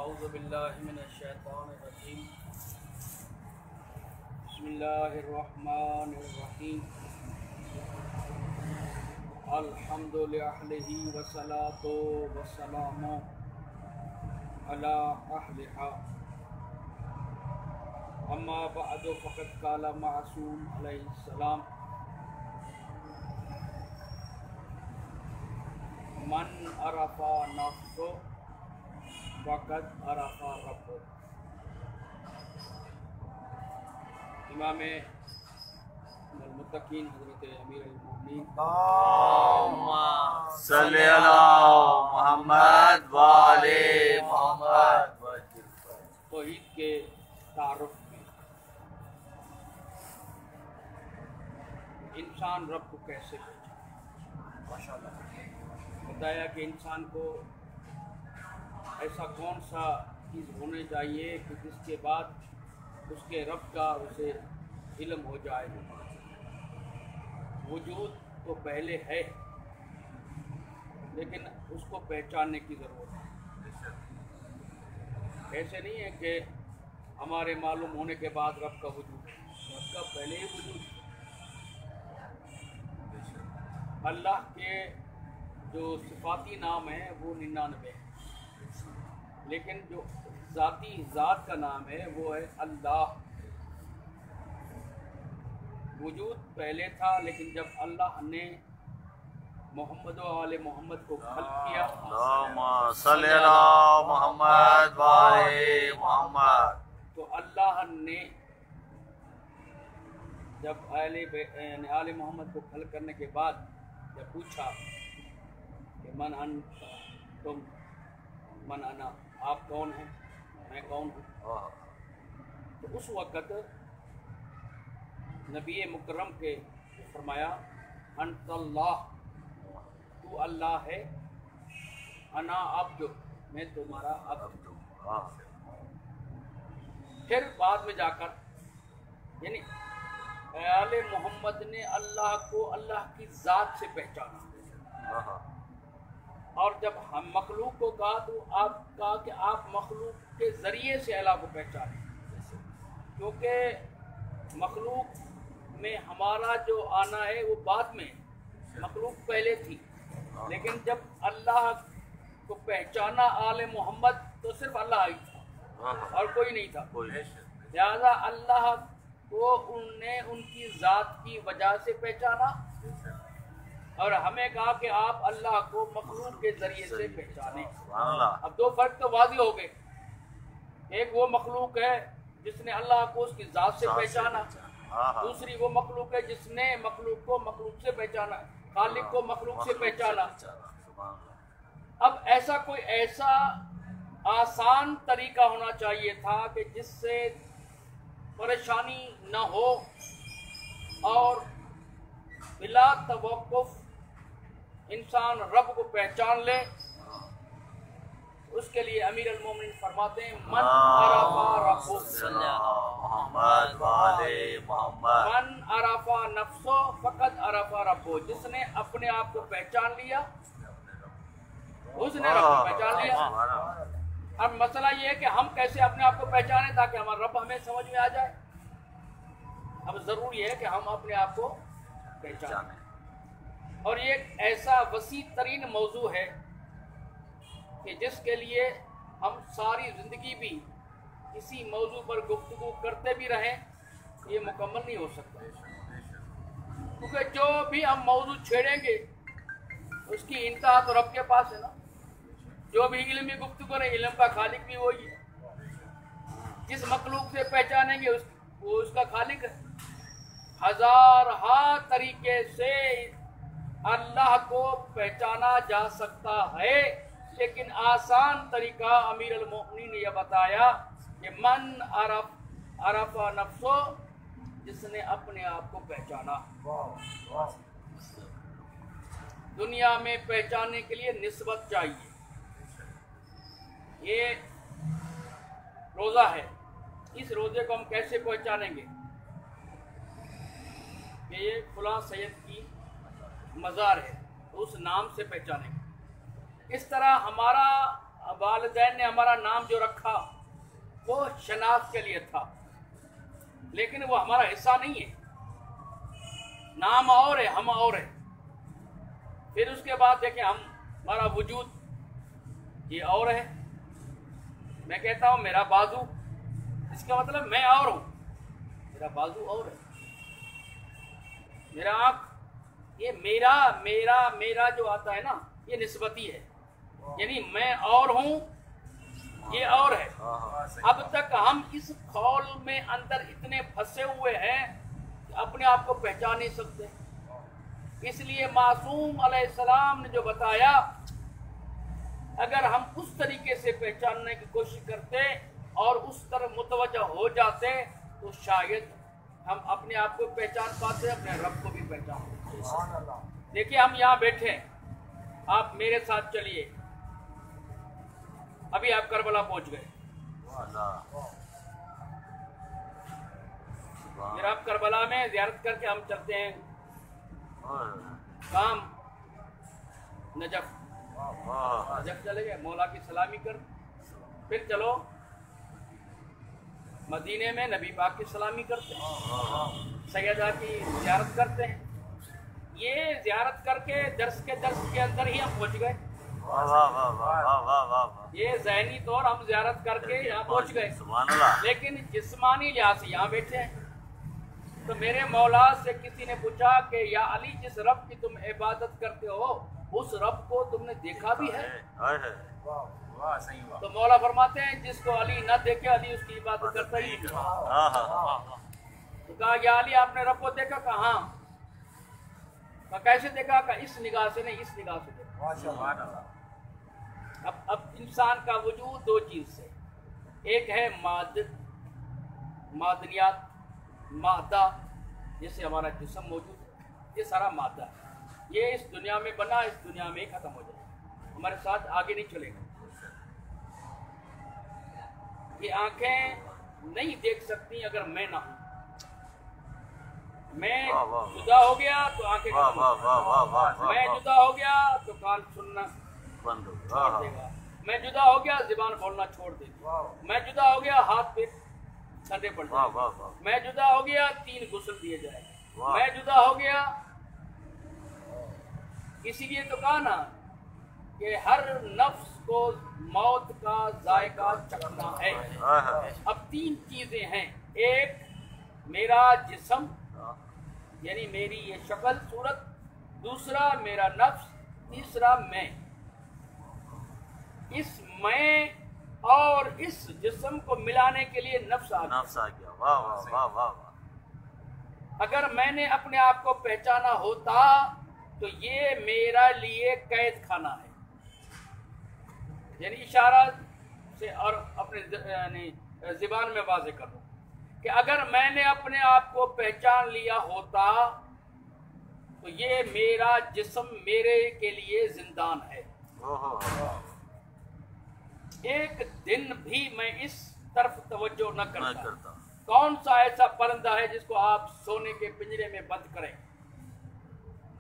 اعوذ باللہ من الشیطان الرجیم بسم اللہ الرحمن الرحیم الحمد لأہلہ والصلاة والسلام علی اہلہا اما بعد فقد قال معصوم علیہ السلام من عرف نفسه فقد عرف ربه۔ امام المتقین حضرت امیر المومنین اللہم صلی علی محمد وآل محمد۔ توحید کے تعارف میں انسان رب کو کیسے پہچانے، بتایا کہ انسان کو ایسا کون سا چیز ہونے چاہیے کہ جس کے بعد اس کے رب کا اسے علم ہو جائے۔ وجود تو پہلے ہے لیکن اس کو پہچاننے کی ضرورت ہے۔ ایسے نہیں ہے کہ ہمارے معلوم ہونے کے بعد رب کا وجود ہے، رب کا پہلے ہی وجود ہے۔ اللہ کے جو صفاتی نام ہیں وہ 99 ہیں، لیکن جو ذاتی ذات کا نام ہے وہ ہے اللہ۔ وجود پہلے تھا لیکن جب اللہ نے محمد و آل محمد کو خلق کیا، اللہم صلی علی محمد وآل محمد، تو اللہ نے جب آل محمد کو خلق کرنے کے بعد جب پوچھا کہ من انت، تم، من انا، آپ کون ہیں، میں کون ہوں، تو اس وقت نبی مکرم کے فرمایا انت اللہ، تو اللہ ہے، انا عبد، میں تمہارا عبد ہوں۔ پھر بعد میں جا کر یعنی آل محمد نے اللہ کو اللہ کی ذات سے پہچانا، اور جب ہم مخلوق کو کہا تو آپ کہا کہ آپ مخلوق کے ذریعے سے اللہ کو پہچانیں، کیونکہ مخلوق میں ہمارا جو آنا ہے وہ بعد میں، مخلوق پہلے تھی، لیکن جب اللہ کو پہچانا آل محمد تو صرف اللہ ہی تھا اور کوئی نہیں تھا، لہذا اللہ کو ان نے ان کی ذات کی وجہ سے پہچانا، اور ہمیں کہا کہ آپ اللہ کو مخلوق کے ذریعے سے پہچانیں۔ اب دو فرق تو واضح ہو گئے، ایک وہ مخلوق ہے جس نے اللہ کو اس کی ذات سے پہچانا، دوسری وہ مخلوق ہے جس نے مخلوق کو مخلوق سے پہچانا، خالق کو مخلوق سے پہچانا۔ اب کوئی ایسا آسان طریقہ ہونا چاہیے تھا کہ جس سے پریشانی نہ ہو اور بلا توقف انسان رب کو پہچان لے۔ اس کے لیے امیر المومنین فرماتے ہیں من عرف ربہ، محمد وآل محمد، من عرف نفسہ فقد عرف ربہ، جس نے اپنے آپ کو پہچان لیا اس نے رب کو پہچان لیا۔ اب مسئلہ یہ ہے کہ ہم کیسے اپنے آپ کو پہچانیں تاکہ ہمارا رب ہمیں سمجھ میں آ جائے۔ اب ضروری ہے کہ ہم اپنے آپ کو پہچانیں، اور یہ ایک ایسا وسیع ترین موضوع ہے کہ جس کے لیے ہم ساری زندگی بھی کسی موضوع پر گفتگو کرتے بھی رہیں یہ مکمل نہیں ہو سکتا، کیونکہ جو بھی ہم موضوع چھیڑیں گے اس کی انتہا تو رب کے پاس ہے نا۔ جو بھی علمی گفتگو کریں، علم کا خالق بھی وہی ہے، جس مخلوق سے پہچانیں گے وہ اس کا خالق ہے۔ ہزارہا طریقے سے اللہ کو پہچانا جا سکتا ہے، لیکن آسان طریقہ امیر المومنین نے یہ بتایا کہ من عرف نفسہ، جس نے اپنے آپ کو پہچانا۔ دنیا میں پہچاننے کے لیے نسبت چاہیے۔ یہ روزہ ہے، اس روزے کو ہم کیسے پہچانیں گے کہ یہ فلاں سید کی مزار ہے، تو اس نام سے پہچانیں گے۔ اس طرح ہمارا वालिदैन ने हमारा नाम जो रखा वो शनाख्त के लिए था, लेकिन वो हमारा हिस्सा नहीं है। नाम और है, हम और है। फिर उसके बाद देखें हमारा वजूद ये और है। मैं कहता हूँ मेरा बाजू, इसका मतलब मैं और हूँ, मेरा बाजू और है। मेरा आँख, ये मेरा मेरा मेरा जो आता है ना, ये निस्बती है, यानी मैं और हूँ, ये और है। अब तक हम इस खौल में अंदर इतने फंसे हुए हैं कि अपने आप को पहचान नहीं सकते। इसलिए मासूम अलैहिस्सलाम ने जो बताया, अगर हम उस तरीके से पहचानने की कोशिश करते और उस तरफ मुतवज्जह हो जाते तो शायद हम अपने आप को पहचान पाते, अपने रब को भी पहचान पाते। देखिए हम यहाँ बैठे हैं, आप मेरे साथ चलिए। अभी आप करबला पहुंच गए, फिर आप करबला में ज़ियारत करके हम चलते हैं काम नजफ। नजफ चले गए, मौला की सलामी कर, फिर चलो मदीने में नबी पाक की सलामी करते हैं, सैयदा की ज़ियारत करते हैं। ये ज़ियारत करके दर्स के अंदर ही हम पहुंच गए। ये ज़हनी तौर हम ज़ियारत करके यहाँ पहुंच गए, लेकिन जिस्मानी लिहाज से यहाँ बैठे हैं। तो मेरे मौला से किसी ने पूछा कि या अली, जिस रब की तुम इबादत करते हो उस रब को तुमने देखा भी है? तो मौला फरमाते हैं जिसको अली न देखे अली उसकी इबादत करता ही नहीं। तो कहा या अली आपने रब को देखा? कहाँ? कैसे देखा? कहा इस निगाह से नहीं, इस निगाह से देखा। अब इंसान का वजूद दो चीज से, एक है मादनियात, मादा, जैसे हमारा जिस्म मौजूद है, ये सारा मादा है। ये इस दुनिया में बना, इस दुनिया में ही खत्म हो जाएगा, हमारे साथ आगे नहीं चलेगा। ये आंखें नहीं देख सकती अगर मैं ना हूं। मैं जुदा हो गया तो आंखें मैं जुदा हो गया तो कान सुनना बंद छोड़ देगा। मैं जुदा हो गया ज़ुबान बोलना छोड़ देगी। मैं जुदा हो गया हाथ पे ठंडे पड़ जाएंगे। मैं जुदा हो गया 3 गुस्ल दिए जाएंगे। मैं जुदा हो गया, इसीलिए तो कहा ना कि हर नफ्स को मौत का जायका चखना है। अब 3 चीजें हैं, एक मेरा जिस्म यानी मेरी ये शक्ल सूरत, दूसरा मेरा नफ्स, तीसरा मैं। इस मैं और इस जिस्म को मिलाने के लिए नफ्स आ गया। वाह वाह वाह वाह। अगर मैंने अपने आप को पहचाना होता तो ये मेरा लिए कैद खाना है। यानी इशारा से और अपने ज़ुबान में वाज़े कर दूं कि अगर मैंने अपने आप को पहचान लिया होता तो ये मेरा जिस्म मेरे के लिए जिंदान है। एक दिन भी मैं इस तरफ तवज्जो न करता। कौन सा ऐसा परिंदा है जिसको आप सोने के पिंजरे में बंद करें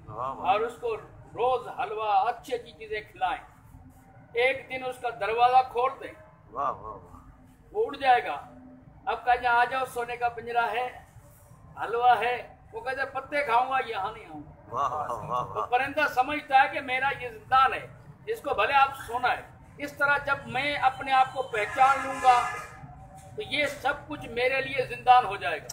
और उसको रोज हलवा अच्छी अच्छी चीजें खिलाएं, एक दिन उसका दरवाजा खोल दें, वो उड़ जाएगा। अब कहें आ जाओ, सोने का पिंजरा है, हलवा है, वो कहते पत्ते खाऊंगा, यहाँ नहीं आऊंगा। तो परिंदा समझता है कि मेरा ये जिंदान है, इसको भले आप सोना है। इस तरह जब मैं अपने आप को पहचान लूंगा तो ये सब कुछ मेरे लिए जिंदान हो जाएगा।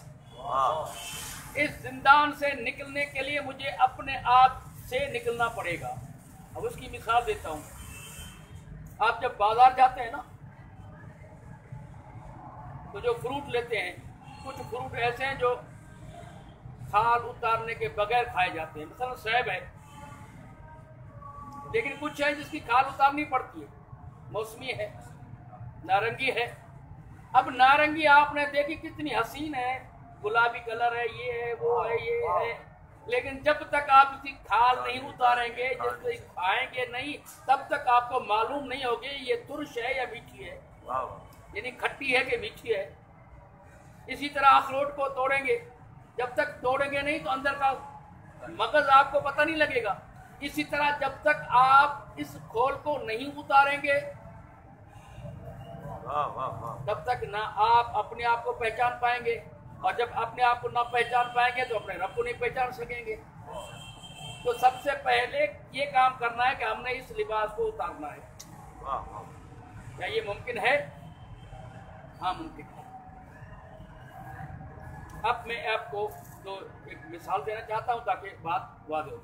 इस जिंदान से निकलने के लिए मुझे अपने आप से निकलना पड़ेगा। अब उसकी मिसाल देता हूँ। आप जब बाजार जाते हैं ना तो जो फ्रूट लेते हैं, कुछ फ्रूट ऐसे हैं जो खाल उतारने के बगैर खाए जाते हैं, مثلا सेब है, लेकिन कुछ है जिसकी खाल उतारनी पड़ती है। मौसमी है, नारंगी है। अब नारंगी आपने देखी कितनी हसीन है, गुलाबी कलर है, ये है, वो है, ये है, लेकिन जब तक आप इसकी खाल नहीं उतारेंगे, जब तक खाएंगे नहीं, तब तक आपको मालूम नहीं होगी ये तुरश है या मीठी है, यानी खट्टी है कि मीठी है। इसी तरह अखरोट को तोड़ेंगे, जब तक तोड़ेंगे नहीं तो अंदर का मगज आपको पता नहीं लगेगा। इसी तरह जब तक आप इस खोल को नहीं उतारेंगे वाह वाह वाह। तब तक ना आप अपने आप को पहचान पाएंगे, और जब अपने आप को ना पहचान पाएंगे तो अपने रब को नहीं पहचान सकेंगे। तो सबसे पहले ये काम करना है कि हमने इस लिबास को उतारना है। वाह वाह। क्या ये मुमकिन है? हाँ मुमकिन है। अब मैं आपको तो एक मिसाल देना चाहता हूँ ताकि बात वाज़ेह हो।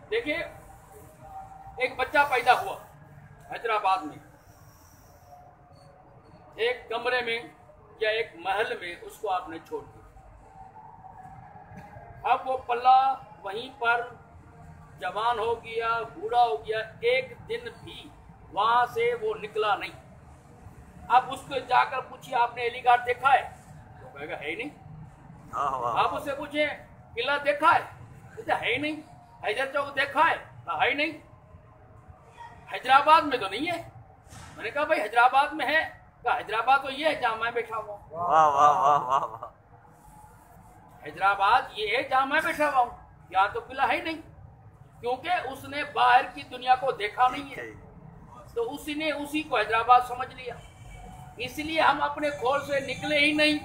देखिए, एक बच्चा पैदा हुआ हैदराबाद में, एक कमरे में या एक महल में उसको आपने छोड़ दिया। अब वो पल्ला वहीं पर जवान हो गया, बूढ़ा हो गया, एक दिन भी वहां से वो निकला नहीं। अब उसको जाकर पूछिए आपने एलिगार देखा है? तो कहेगा है ही नहीं। आप उससे पूछे किला देखा है? तो है ही नहीं। हैदर चौक देखा है? तो है ही नहीं। हैदराबाद में तो नहीं है। मैंने कहा भाई हैदराबाद में है? कहा हैदराबाद तो ये है जहां मैं बैठा हुआ। वाह वाह वाह वाह वाह। हैदराबाद ये है जहां मैं बैठा हुआ हूँ, यहाँ तो किला है ही नहीं, क्योंकि उसने बाहर की दुनिया को देखा नहीं है, तो उसने उसी को हैदराबाद समझ लिया। इसलिए हम अपने खोल से निकले ही नहीं,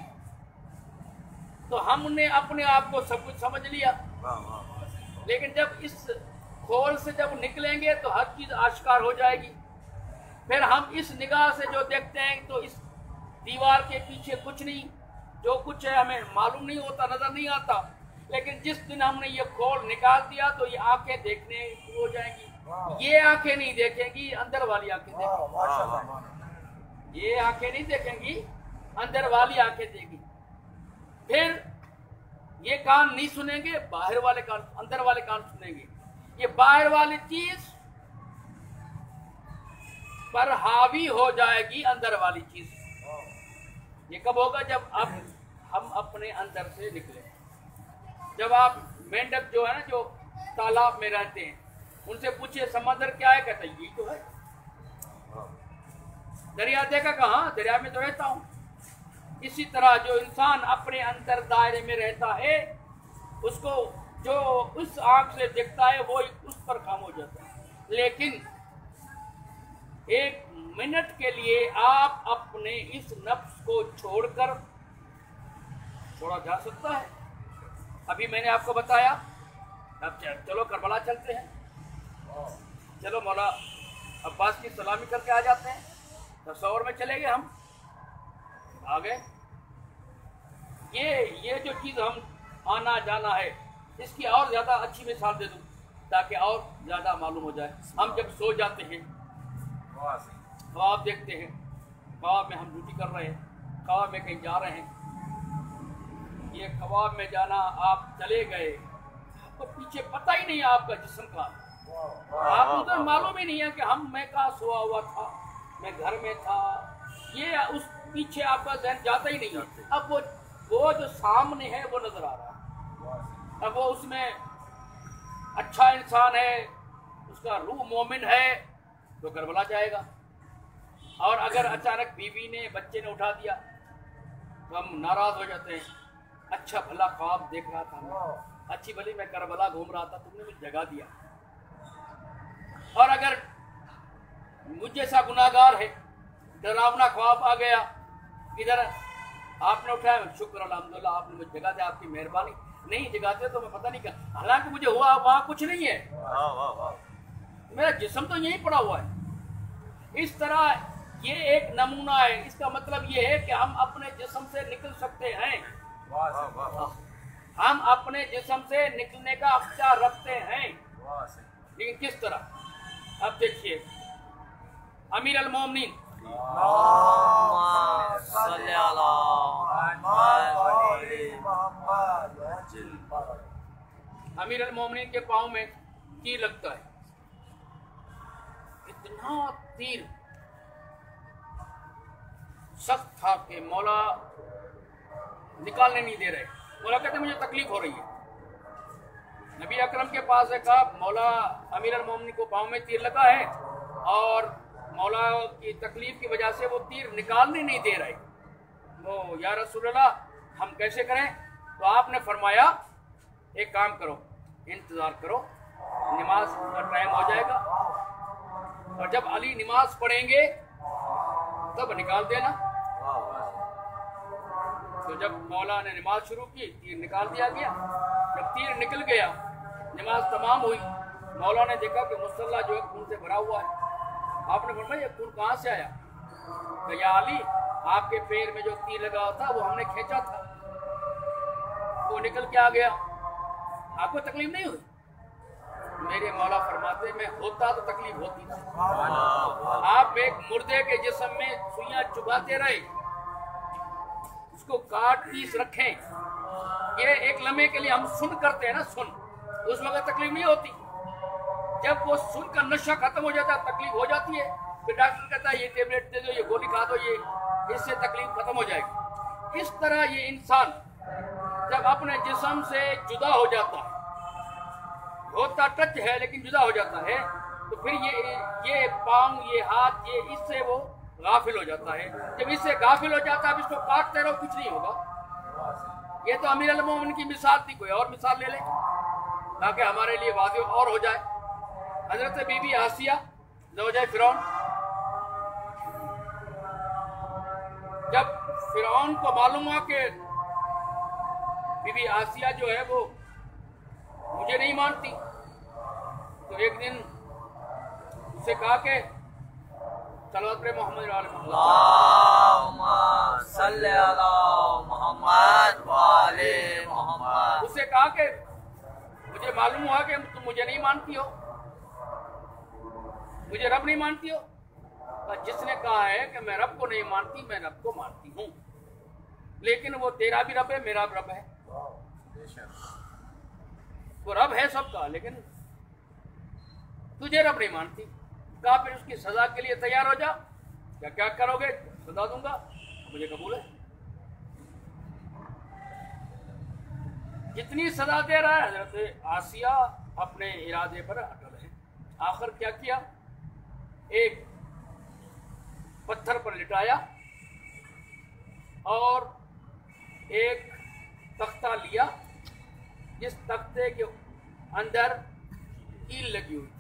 तो हमने अपने आप को सब कुछ समझ लिया। लेकिन जब इस खोल से जब निकलेंगे तो हर चीज आश्कार हो जाएगी। फिर हम इस निगाह से जो देखते हैं तो इस दीवार के पीछे कुछ नहीं, जो कुछ है हमें मालूम नहीं होता, नजर नहीं आता। लेकिन जिस दिन हमने ये खोल निकाल दिया तो ये आंखें देखने शुरू हो जाएंगी। ये आंखें नहीं देखेंगी, अंदर वाली आंखें देखेंगी। ये आंखें नहीं देखेंगी, अंदर वाली आंखें देखेंगी। फिर ये कान नहीं सुनेंगे, बाहर वाले कान, अंदर वाले कान सुनेंगे। ये बाहर वाली चीज पर हावी हो जाएगी अंदर वाली चीज। ये कब होगा? जब अब हम अपने अंदर से निकले। जब आप मेंढक जो है ना, जो तालाब में रहते हैं, उनसे पूछिए समंदर क्या है? कहते यही तो है। दरिया देखा? कहाँ? दरिया में तो रहता हूँ। इसी तरह जो इंसान अपने अंदर दायरे में रहता है, उसको जो उस आंख से दिखता है वो उस पर खाम हो जाता है। लेकिन एक मिनट के लिए आप अपने इस नफ्स को छोड़कर छोड़ा जा सकता है। अभी मैंने आपको बताया। अब चलो करबला चलते हैं, चलो मौला अब्बास की सलामी करके आ जाते हैं। तस्वर में चले गए हम, आ गए। ये जो चीज हम आना जाना है, इसकी और ज्यादा अच्छी मिसाल दे दूं ताकि और ज्यादा मालूम हो जाए। हम जब सो जाते हैं, ख्वाब देखते हैं, ख्वाब में हम ड्यूटी कर रहे हैं, ख्वाब में कहीं जा रहे हैं। ये ख्वाब में जाना, आप चले गए, आपको पीछे पता ही नहीं आपका जिस्म का, आपको तो मालूम ही नहीं है कि मैं कहाँ सोया हुआ था, मैं घर में था। ये उस पीछे आपका ध्यान जाता ही नहीं है। अब वो जो सामने है वो नजर आ रहा है। अब वो उसमें अच्छा इंसान है, उसका रूह मोमिन है, तो करबला जाएगा। और अगर अचानक बीवी ने, बच्चे ने उठा दिया तो हम नाराज हो जाते हैं। अच्छा भला ख्वाब देख रहा था, अच्छी भली मैं करबला घूम रहा था, तुमने मुझे जगा दिया। और अगर मुझ जैसा गुनाहगार है, डरावना ख्वाब आ गया, इधर आपने उठाया, शुक्र अल्हम्दुलिल्लाह आपने मुझे जगा दिया, आपकी मेहरबानी। नहीं जगाते तो मैं पता नहीं क्या, हालांकि मुझे हुआ वहां कुछ नहीं है, मेरा जिस्म तो यहीं पड़ा हुआ है। इस तरह ये एक नमूना है। इसका मतलब ये है कि हम अपने जिस्म से निकल सकते हैं। हम अपने जिस्म से निकलने का अख्तियार रखते हैं, लेकिन किस तरह? अब देखिए, अमीर अल मोमिनीन अमीर अल मोमिनीन के पाँव में तीर लगता है। इतना तीर सख्त था कि मौला निकालने नहीं दे रहे। मौला कहते मुझे तकलीफ हो रही है। नबी अकरम के पास है, कहा मौला अमीर अल मोमिनीन को पाँव में तीर लगा है और मौला की तकलीफ की वजह से वो तीर निकालने नहीं दे रहे। तो या रसूलल्लाह हम कैसे करें? तो आपने फरमाया एक काम करो, इंतजार करो, नमाज का टाइम हो जाएगा, और जब अली नमाज पढ़ेंगे तब निकाल देना। तो जब मौला ने नमाज शुरू की, तीर निकाल दिया गया। जब तीर निकल गया, नमाज तमाम हुई, मौला ने देखा कि मुसल्ला जो है खून से भरा हुआ है। आपने फरमाया ये खून कहाँ से आया? तो या अली, आपके पैर में जो तीर लगा था वो हमने खींचा था, वो निकल के आ गया, आपको तकलीफ नहीं हुई? मेरे मौला फरमाते में होता तो तकलीफ होती थी। आप एक मुर्दे के जिस्म में सुइयां चुभाते रहे, उसको काट पीस रखें, ये एक लम्हे के लिए हम सुन करते हैं ना, सुन, उस वक्त तकलीफ नहीं होती। जब वो सुन का नशा खत्म हो जाता है तकलीफ हो जाती है। फिर डॉक्टर कहता है ये टेबलेट दे दो, ये गोली खा दो, ये इससे तकलीफ खत्म हो जाएगी। इस तरह ये इंसान जब अपने जिस्म से जुदा हो जाता है, होता टच है लेकिन जुदा हो जाता है, तो फिर ये पाँव, ये हाथ, ये इससे वो गाफिल हो जाता है। जब इससे गाफिल हो जाता है, अब इसको काटते रहो कुछ नहीं होगा। ये तो अमीर अल मोमिन की मिसाल थी, कोई और मिसाल ले लें ताकि हमारे लिए वाज़ेह और हो जाए। हजरत बीबी आसिया ज़ौजा फिरौन, जब फिरौन को मालूम हुआ कि बीबी आसिया जो है वो मुझे नहीं मानती, तो एक दिन उससे कहा कि सल्लल्लाहु अलैहि मोहम्मद उससे कहा कि मुझे मालूम हुआ कि तुम मुझे नहीं मानती हो, मुझे रब नहीं मानती हो। पर जिसने कहा है कि मैं रब को नहीं मानती, मैं रब को मानती हूँ, लेकिन वो तेरा भी रब है, मेरा भी रब है, वो रब है सबका, लेकिन तुझे रब नहीं मानती। कहा फिर उसकी सजा के लिए तैयार हो जा, क्या क्या करोगे? सजा दूंगा, मुझे कबूल है। जितनी सजा दे रहा है, हजरत आसिया अपने इरादे पर अटल है। आखिर क्या किया? एक पत्थर पर लिटाया और एक तख्ता लिया, जिस तख्ते के अंदर कील लगी हुई,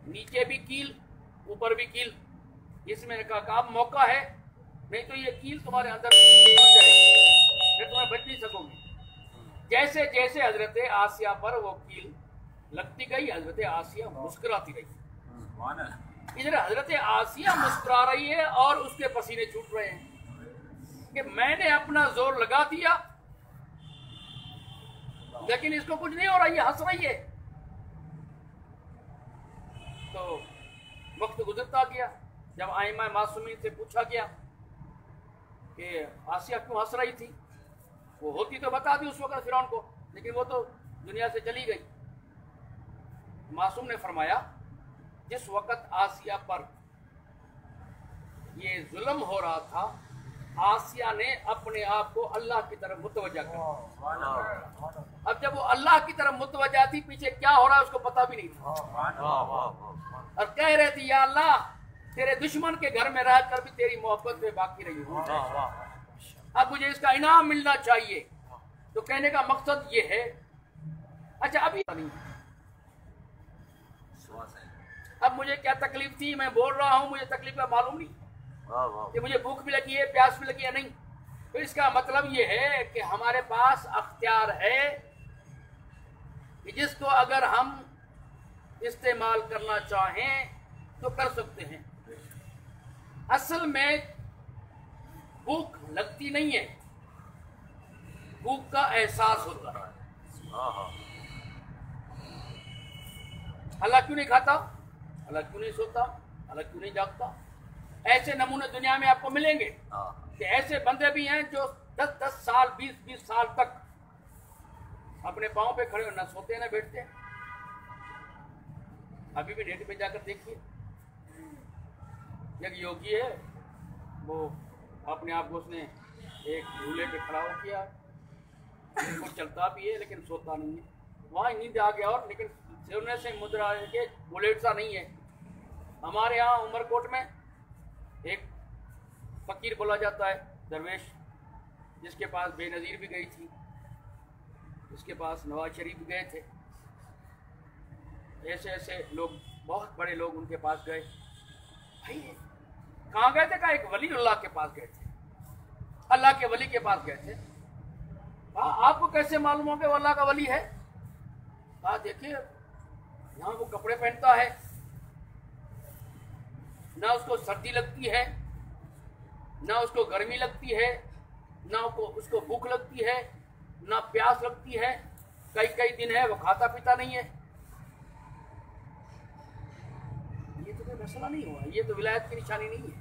नीचे भी कील, ऊपर भी कील। इसमें कहा अब मौका है, नहीं तो ये कील तुम्हारे अंदर घुस जाएगी, फिर तुम्हें बच नहीं सकोगे। जैसे जैसे हजरत आसिया पर वो कील लगती गई, हजरत आसिया मुस्कुराती रही। इधर हजरत आसिया मुस्कुरा रही है और उसके पसीने छूट रहे हैं कि मैंने अपना जोर लगा दिया, लेकिन इसको कुछ नहीं हो रहा, ये हंस रही है। तो वक्त गुजरता गया। जब आइमा मासूमी से पूछा गया कि आसिया क्यों हंस रही थी, वो होती तो बता दी उस वक्त फिरौन को, लेकिन वो तो दुनिया से चली गई। मासूम ने फरमाया जिस वक्त आसिया पर ये जुल्म हो रहा था, आसिया ने अपने आप को अल्लाह की तरफ मुतवज्जा कर। अब जब वो अल्लाह की तरफ मुतवज्जा थी, पीछे क्या हो रहा है उसको पता भी नहीं था, और कह रहे थे या अल्लाह तेरे दुश्मन के घर में रह कर भी तेरी मोहब्बत में बाकी रही हूँ, अब मुझे इसका इनाम मिलना चाहिए। तो कहने का मकसद ये है, अच्छा अभी नहीं, अब मुझे क्या तकलीफ थी, मैं बोल रहा हूँ, मुझे तकलीफ का मालूम नहीं कि मुझे भूख भी लगी है, प्यास भी लगी है, नहीं। तो इसका मतलब ये है कि हमारे पास अख्तियार है कि जिसको अगर हम इस्तेमाल करना चाहें तो कर सकते हैं। असल में भूख लगती नहीं है, भूख का एहसास होता है। अल्लाह क्यों नहीं खाता, अल्लाह क्यों नहीं सोता, अल्लाह क्यों नहीं जागता? ऐसे नमूने दुनिया में आपको मिलेंगे कि ऐसे बंदे भी हैं जो 10-10 साल 20-20 साल तक अपने पाँव पे खड़े हो, ना सोते ना बैठते। अभी भी नेट पे जाकर देखिए, एक योगी है, वो अपने आप को उसने एक झूले पे खड़ा हो किया, वो चलता भी है लेकिन सोता नहीं है, वहाँ नींद आ गया। और लेकिन सोने से मुद्रा के बुलेट सा नहीं है। हमारे यहाँ उमरकोट में एक फकीर बोला जाता है, दरवेश, जिसके पास बेनज़ीर भी गई थी, उसके पास नवाज शरीफ भी गए थे, ऐसे ऐसे लोग, बहुत बड़े लोग उनके पास गए। भाई کہاں گئے تھے؟ کہا ایک ولی اللہ کے پاس گئے تھے، اللہ کے ولی کے پاس گئے تھے۔ کہا آپ کو کیسے معلوم ہو کہ وہ اللہ کا ولی ہے؟ کہا دیکھیے یہاں وہ کپڑے پہنتا ہے، نہ اس کو سردی لگتی ہے، نہ اس کو گرمی لگتی ہے، نہ اس کو بھوک لگتی ہے، نہ پیاس لگتی ہے، کئی دن ہے وہ کھاتا پیتا نہیں ہے۔ یہ تو کوئی مسئلہ نہیں ہوا، یہ تو ولایت کی نشانی نہیں ہے،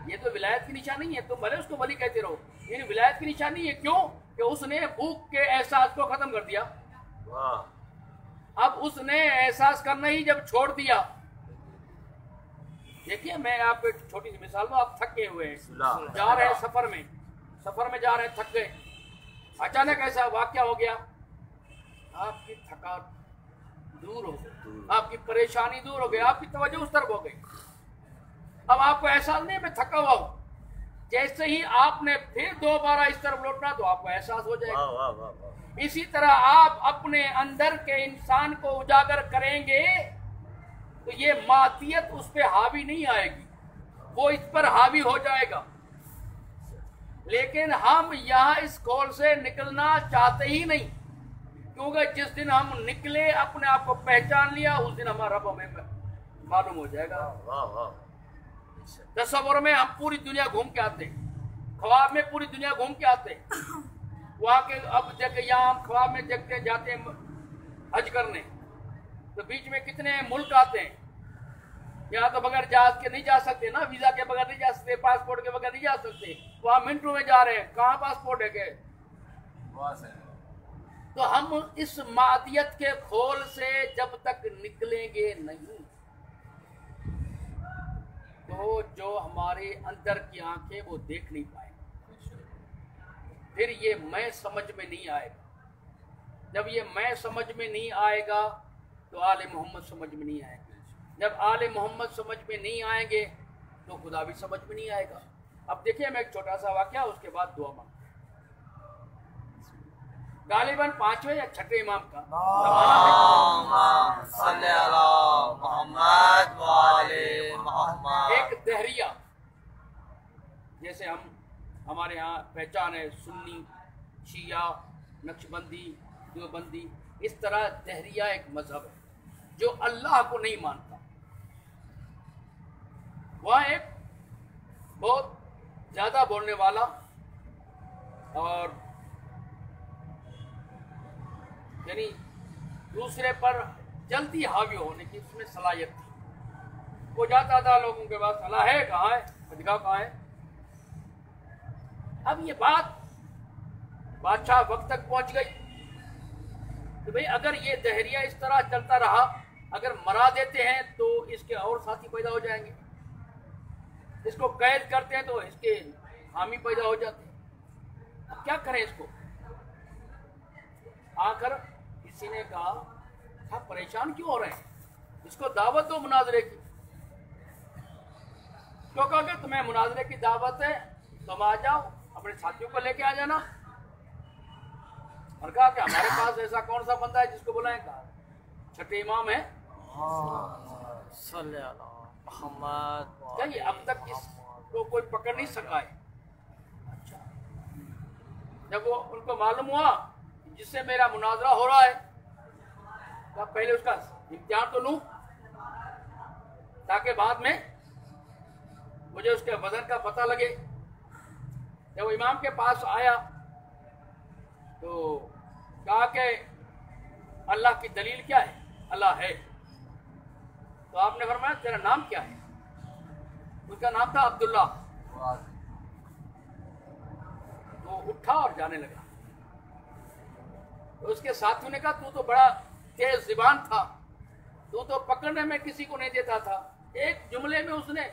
یہ تو ولایت کی نشانی نہیں ہے۔ تو بھلے اس کو ولی کہتے رہو، یعنی ولایت کی نشانی ہے۔ کیوں؟ کہ اس نے بھوک کے احساس کو ختم کر دیا۔ اب اس نے احساس کرنا ہی جب چھوڑ دیا، دیکھیے میں آپ کو ایک چھوٹی سی مثال دوں، آپ تھکے ہوئے ہیں، جا رہے ہیں سفر میں جا رہے ہیں، تھک گئے، اچانک ایسا واقعہ ہو گیا، آپ کی تھکان دور ہو گئی، آپ کی پریشانی دور ہو گئی، آپ کی توجہ اس طرف ہو گئی۔ اب آپ کو احساس نہیں میں تھکا ہوا ہوں، جیسے ہی آپ نے پھر دوبارہ اس طرف لوٹنا تو آپ کو احساس ہو جائے گا۔ اسی طرح آپ اپنے اندر کے انسان کو اجاگر کریں گے تو یہ مادیت اس پہ حاوی نہیں آئے گی، وہ اس پر حاوی ہو جائے گا۔ لیکن ہم یہاں اس کال سے نکلنا چاہتے ہی نہیں، کیونکہ جس دن ہم نکلے اپنے آپ کو پہچان لیا، اس دن ہمارا رب ہمیں معلوم ہو جائے گا۔ تصور میں ہم پوری دنیا گھوم کے آتے ہیں، خواب میں پوری دنیا گھوم کے آتے ہیں، وہاں کے اب جگہ یہاں ہم خواب میں جگہ جاتے ہیں حج کرنے، تو بیچ میں کتنے ملک آتے ہیں، یہاں تو بغیر جہاز کے نہیں جا سکتے نا، ویزا کے بغیر نہیں جا سکتے، پاسپورٹ کے بغیر نہیں جا سکتے، وہاں منٹوں میں جا رہے ہیں، کہاں پاسپورٹ ہے کہ؟ تو ہم اس مادیت کے کھول سے جب تک نکلیں گے نہیں تو جو ہمارے اندر کی آنکھیں وہ دیکھ نہیں پائیں، پھر یہ میں سمجھ میں نہیں آئے گا۔ جب یہ میں سمجھ میں نہیں آئے گا تو آل محمد سمجھ میں نہیں آئے گا، جب آل محمد سمجھ میں نہیں آئیں گے تو خدا بھی سمجھ میں نہیں آئے گا۔ اب دیکھیے میں ایک چھوٹا سا واقعہ، اس کے بعد دعا مانگتے ہیں۔ غالباً 5ویں یا 6ٹھے امام کا صلی اللہ محمد وعلی محمد، ایک دہریہ، جیسے ہمارے ہاں پہچان ہے سنی، شیعہ، نقشبندی، دیوبندی، اس طرح دہریہ ایک مذہب ہے جو اللہ کو نہیں مانتا۔ وہاں ایک بہت زیادہ بولنے والا اور یعنی دوسرے پر جلدی حاوی ہونے کی اس میں صلاحیت تھی، وہ جاتا تھا لوگوں کے پاس، صلاح ہے کہاں ہے، ادگاہ کہاں ہے۔ اب یہ بات بادشاہ وقت تک پہنچ گئی کہ بھئی اگر یہ دہریہ اس طرح چلتا رہا، اگر مرا دیتے ہیں تو اس کے اور ساتھی پیدا ہو جائیں گے، اس کو قید کرتے ہیں تو اس کے حامی پیدا ہو جاتے ہیں، اب کیا کریں اس کو؟ آخر کسی نے کہا آپ پریشان کیوں ہو رہے ہیں، اس کو دعوت دو مناظرے کی۔ تو کہا کہ تمہیں مناظرے کی دعوت ہے تم آ جاؤ، اپنے ساتھیوں کو لے کے آ جانا۔ اور کہا کہ ہمارے پاس ایسا کون سا بندہ ہے جس کو بلائیں؟ کہا 6ٹھے امام ہے صلی اللہ محمد، چلیے اب تک اس کو کوئی پکڑ نہیں سکا ہے۔ اچھا، جب وہ ان کو معلوم ہوا جس سے میرا مناظرہ ہو رہا ہے، تو پہلے اس کا امتحان تو لوں تاکہ بعد میں مجھے اس کے وزن کا پتہ لگے۔ جب وہ امام کے پاس آیا تو کہا کہ اللہ کی دلیل کیا ہے؟ اللہ ہے۔ تو آپ نے فرمایا تیرا نام کیا ہے؟ اس کا نام تھا عبداللہ۔ تو اٹھا اور جانے لگا۔ تو اس کے ساتھیوں نے کہا تو تو بڑا تیز زبان تھا، تو تو پکڑنے میں کسی کو نہیں دیتا تھا، ایک جملے میں اس نے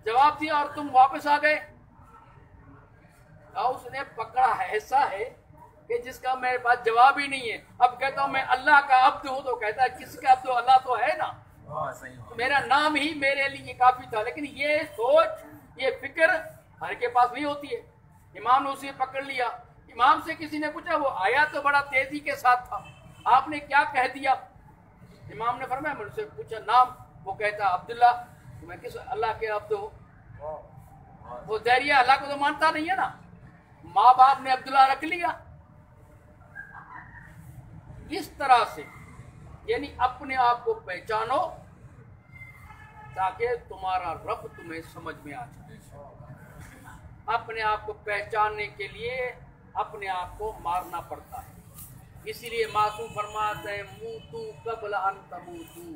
جواب دیا اور تم واپس آ گئے۔ اس نے پکڑا ایسا ہے کہ جس کا میرے پاس جواب ہی نہیں ہے۔ اب کہتا ہوں میں اللہ کا عبد ہوں، تو کہتا ہے کس کا عبد ہو؟ اللہ تو ہے نا، میرا نام ہی میرے لیے کافی تھا۔ لیکن یہ سوچ، یہ فکر ہر کے پاس نہیں ہوتی ہے۔ امام نے اسے پکڑ لیا۔ امام سے کسی نے پوچھا، وہ آیا تو بڑا تیزی کے ساتھ تھا، آپ نے کیا کہہ دیا؟ امام نے فرمایا، مجھ سے پوچھا نام، وہ کہتا عبداللہ۔ मैं किस अल्लाह के अब तो वो दैरिया अल्लाह को तो मानता नहीं है ना। माँ बाप ने अब्दुल्ला रख लिया। इस तरह से यानी अपने आप को पहचानो ताकि तुम्हारा रब तुम्हें समझ में आ जाए। अपने आप को पहचानने के लिए अपने आप को मारना पड़ता है। इसीलिए मासूम फरमाते हैं मूतू कबल अन तमूतू,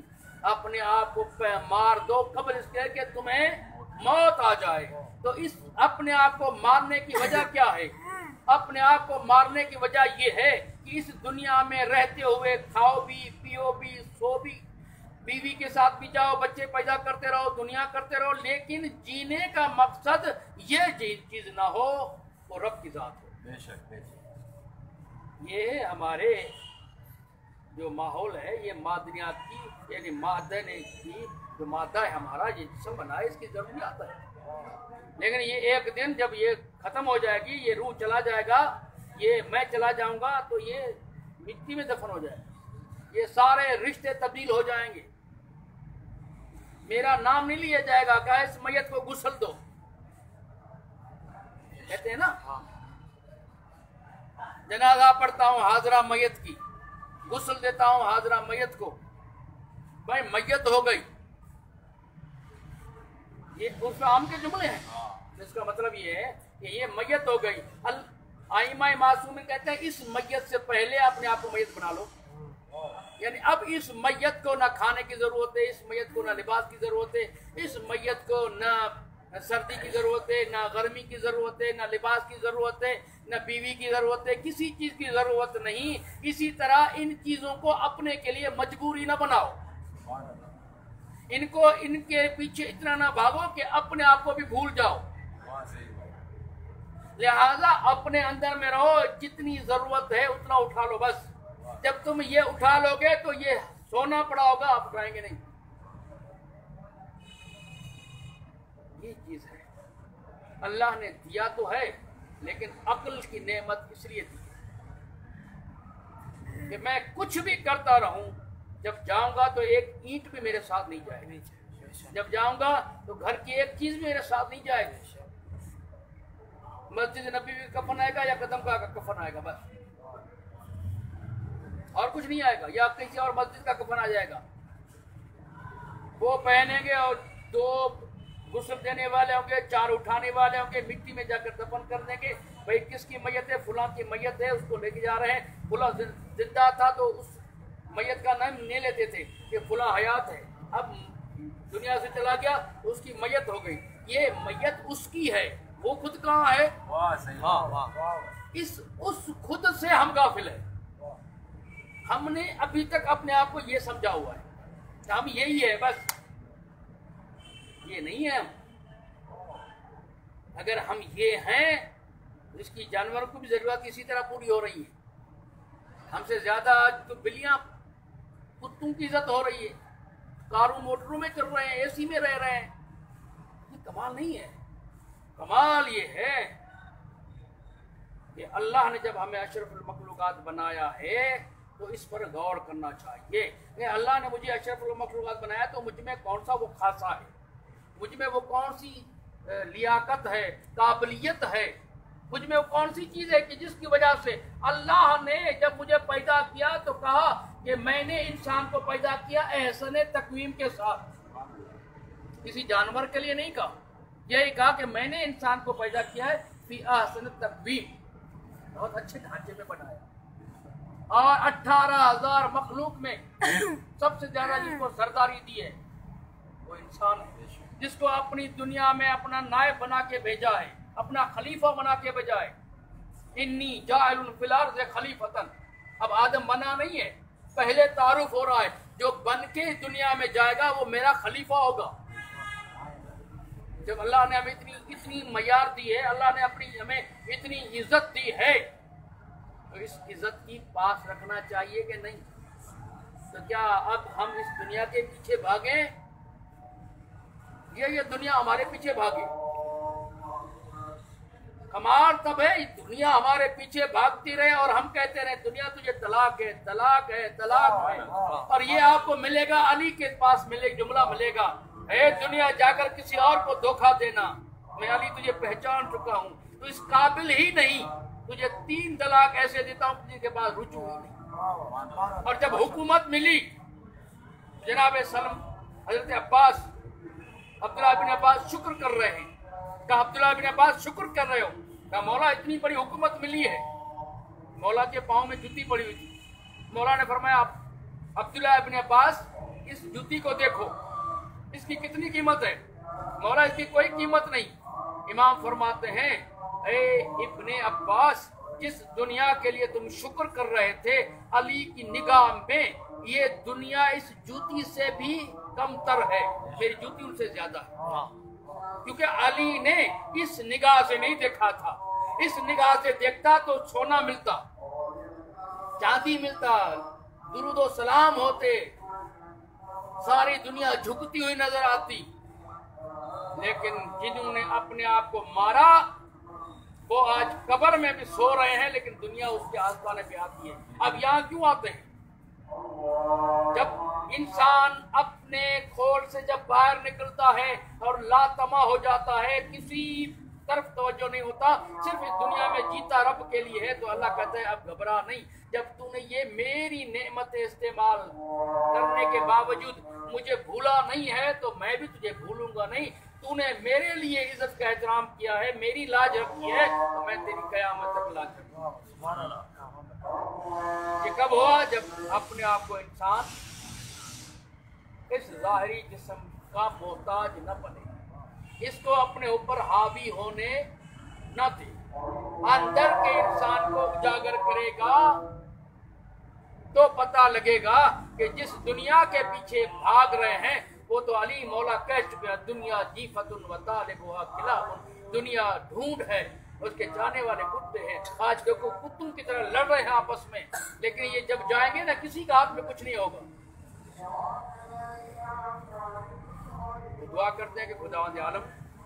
अपने आप को मार दो कबल इसके कि तुम्हें मौत आ जाए। तो इस अपने आप को मारने की वजह क्या है? अपने आप को मारने की वजह ये है कि इस दुनिया में रहते हुए खाओ भी, पियो भी, सो भी, बीवी के साथ भी जाओ, बच्चे पैदा करते रहो, दुनिया करते रहो, लेकिन जीने का मकसद ये चीज ना हो वो रब की जात हो। बेशक बेशक। ये हमारे जो माहौल है ये मादनियात की यानी मादने की जो मादा है हमारा ये जिस्म बना है इसकी जरूरियात है। लेकिन ये एक दिन जब ये खत्म हो जाएगी, ये रूह चला जाएगा, ये मैं चला जाऊंगा तो ये मिट्टी में दफन हो जाएगा। ये सारे रिश्ते तब्दील हो जाएंगे। मेरा नाम नहीं लिया जाएगा कि इस मैयत को गुस्ल दो, कहते हैं ना। जनाजा पढ़ता हूँ हाजरा मैयत की, गुस्ल देता हूँ हाजरा मैयत को, भाई मैयत हो गई। ये उस आम के जुमले हैं। इसका मतलब ये है कि ये मैयत हो गई। आइमा मासूमिन कहते हैं इस मैयत से पहले अपने आप को मैयत बना लो। यानी अब इस मैयत को ना खाने की जरूरत है, इस मैयत को ना लिबास की जरूरत है, इस मैयत को ना सर्दी की जरूरत है, ना गर्मी की जरूरत है, ना लिबास की जरूरत है, ना बीवी की जरूरत है, किसी चीज की जरूरत नहीं। इसी तरह इन चीजों को अपने के लिए मजबूरी ना बनाओ, इनको इनके पीछे इतना ना भागो कि अपने आप को भी भूल जाओ। लिहाजा अपने अंदर में रहो, जितनी जरूरत है उतना उठा लो बस। जब तुम ये उठा लोगे तो ये सोना पड़ा होगा, आप उठाएंगे नहीं। ये चीज है अल्लाह ने दिया तो है, लेकिन अक्ल की नेमत इसलिए दी कि मैं कुछ भी करता रहूं, जब जाऊंगा तो एक ईंट भी मेरे साथ नहीं जाएगी, जब जाऊंगा तो घर की एक चीज मेरे साथ नहीं जाएगी। मस्जिद नबी का कफन आएगा या कदम का कफन आएगा बस, और कुछ नहीं आएगा। या किसी और मस्जिद का कफन आ जाएगा, वो पहनेंगे और 2 गुस्ल देने वाले होंगे, 4 उठाने वाले होंगे, मिट्टी में जाकर दफन कर देंगे। भाई किसकी मैयत है? फुला की मैयत है, उसको लेके जा रहे हैं। फुला जिंदा था तो उस मैयत का नाम नहीं लेते थे कि फुला हयात है, अब दुनिया से चला गया तो उसकी मैयत हो गई। ये मैयत उसकी है, वो खुद कहाँ है? वाह सही। वाह वाह। उस खुद से हम गाफिल है। हमने अभी तक अपने आप को ये समझा हुआ है कि हम यही है बस, ये नहीं है हम। अगर हम ये हैं तो इसकी जानवरों की भी जरूरत इसी तरह पूरी हो रही है। हमसे ज्यादा आज तो बिल्लियां कुत्तों की इज्जत हो रही है, कारों मोटरों में चल रहे हैं, एसी में रह रहे हैं। ये कमाल नहीं है। कमाल ये है कि अल्लाह ने जब हमें अशरफुल मखलूकात बनाया है तो इस पर गौर करना चाहिए कि अल्लाह ने मुझे अशरफुल मखलूकात बनाया तो मुझ में कौन सा वो खासा है, मुझ में वो कौन सी लियाकत है, काबिलियत है, मुझ में वो कौन सी चीज है कि जिसकी वजह से अल्लाह ने जब मुझे पैदा किया तो कहा कि मैंने इंसान को पैदा किया एहसन तकवीम के साथ। किसी जानवर के लिए नहीं कहा, यही कहा कि मैंने इंसान को पैदा किया है फी अहसन तकवीम, बहुत अच्छे ढांचे में बनाया। और 18,000 मखलूक में सबसे ज्यादा जिसको सरदारी दी है वो इंसान है, जिसको अपनी दुनिया में अपना नायब बना के भेजा है, अपना खलीफा बना के भेजा है। इन्नी जाइलुन फिल अर्ज़ खलीफतन। अब आदम बना नहीं है, पहले तारुफ हो रहा है, जो बन के दुनिया में जाएगा वो मेरा खलीफा होगा। जब अल्लाह ने हमें इतनी मयार दी है, अल्लाह ने अपनी हमें इतनी इज्जत दी है, तो इस इज्जत की पास रखना चाहिए कि नहीं? तो क्या अब हम इस दुनिया के पीछे भागे? ये दुनिया हमारे पीछे भागे? कमाल तब है दुनिया हमारे पीछे भागती रहे और हम कहते रहे दुनिया तुझे तलाक है, तलाक है, तलाक है। और ये आपको मिलेगा, अली के पास मिलेगा, जुमला मिलेगा اے دنیا جا کر کسی اور کو دھوکہ دینا، میں علی تجھے پہچان چکا ہوں، تو اس قابل ہی نہیں، تجھے 3 طلاق ایسے دیتا ہوں جن کے بعد رجوع ہی نہیں۔ اور جب حکومت ملی، جناب سلم حضرت عباس، عبداللہ بن عباس شکر کر رہے ہیں، کہا عبداللہ بن عباس شکر کر رہے ہو؟ کہا مولا اتنی بڑی حکومت ملی ہے۔ مولا کے پاؤں میں جوتی پڑی ہوئی تھی، مولا نے فرمایا عبداللہ بن عباس اس جوتی کو دیکھو، اس کی کتنی قیمت ہے؟ مولا اس کی کوئی قیمت نہیں۔ امام فرماتے ہیں اے ابن عباس، جس دنیا کے لیے تم شکر کر رہے تھے، علی کی نگاہ میں یہ دنیا اس جوتی سے بھی کم تر ہے، میری جوتی ان سے زیادہ ہے، کیونکہ علی نے اس نگاہ سے نہیں دیکھا تھا۔ اس نگاہ سے دیکھتا تو سونا ملتا، چاندی ملتا، درود و سلام ہوتے، ساری دنیا جھکتی ہوئی نظر آتی، لیکن جنہوں نے اپنے آپ کو مارا وہ آج قبر میں بھی سو رہے ہیں، لیکن دنیا اس کے آستانے پہ آتی ہے۔ اب یہاں کیوں آتے ہیں؟ جب انسان اپنے کھول سے جب باہر نکلتا ہے اور لاتما ہو جاتا ہے، کسی طرف توجہ نہیں ہوتا، صرف اس دنیا میں جیتا رب کے لیے ہے، تو اللہ کہتا ہے اب گھبرا نہیں، جب تو نے یہ میری نعمتیں استعمال کرنے کے باوجود مجھے بھولا نہیں ہے تو میں بھی تجھے بھولوں گا نہیں۔ تو نے میرے لیے عزت کا احترام کیا ہے، میری لاج رکھی ہے، تو میں تیری قیامت تک لاج رکھوں گا۔ یہ کب ہوا؟ جب اپنے آپ کو انسان اس ظاہری جسم کا محتاج نہ بنے، اس کو اپنے اوپر حاوی ہونے نہ دے، اندر کے انسان کو اجاگر کرے گا تو پتہ لگے گا کہ جس دنیا کے پیچھے بھاگ رہے ہیں وہ تو علی مولا کہہ چکے ہیں، دنیا جیفت و طالبھا کلاب، دنیا ڈھونڈ ہے، اس کے جانے والے کتے ہیں۔ آج دیکھو کتوں کی طرح لڑ رہے ہیں آپس میں، لیکن یہ جب جائیں گے نا کسی کا ہاتھ میں کچھ نہیں ہوگا۔ دعا کرتے ہیں کہ خداوند عالم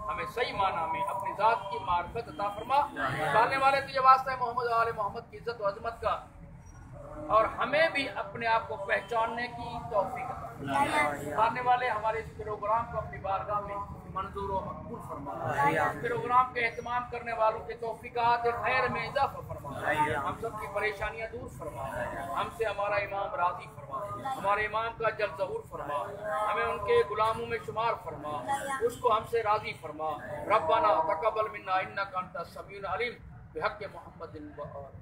ہمیں صحیح معنی میں اپنی ذات کی معرفت عطا فرما، ڈالنے والے تجھے واسطہ ہے محمد و آل محمد کی عزت و عظمت کا، اور ہمیں بھی اپنے آپ کو پہچاننے کی توفیق عطا فرما۔ آنے والے ہمارے اس پروگرام کو اپنی بارگاہ میں منظور و مقبول فرما، اس پروگرام کے اہتمام کرنے والوں کے توفیقات خیر میں اضافہ فرما، ہم سب کی پریشانیاں دور فرما، ہم سے ہمارا امام راضی فرما، ہمارے امام کا جل ظہور فرما، ہمیں ان کے غلاموں میں شمار فرما، اس کو ہم سے راضی فرما۔ ربنا تقبل منا انک انت السمیع العلیم بحق محمد و آلہ۔